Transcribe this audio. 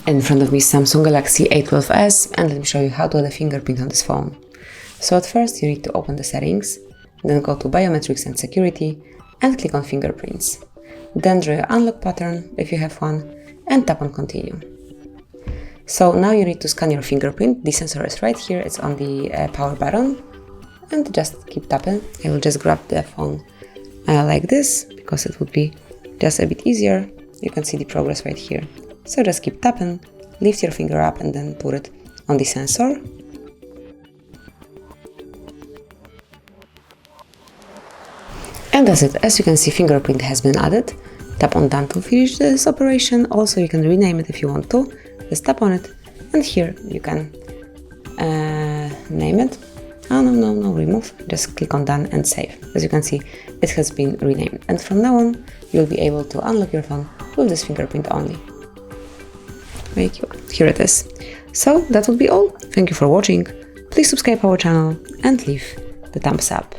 In front of me is Samsung Galaxy A12s, and let me show you how to add a fingerprint on this phone. So at first you need to open the settings, then go to biometrics and security and click on fingerprints. Then draw your unlock pattern if you have one and tap on continue. So now you need to scan your fingerprint. The sensor is right here, it's on the power button, and just keep tapping. I will just grab the phone like this because it would be just a bit easier. You can see the progress right here. So just keep tapping, lift your finger up and then put it on the sensor. And that's it. As you can see, fingerprint has been added. Tap on done to finish this operation. Also, you can rename it if you want to. Just tap on it, and here you can name it. Oh, no, remove. Just click on done and save. As you can see, it has been renamed. And from now on, you'll be able to unlock your phone with this fingerprint only. Here it is. So that would be all. Thank you for watching. Please subscribe our channel and leave the thumbs up.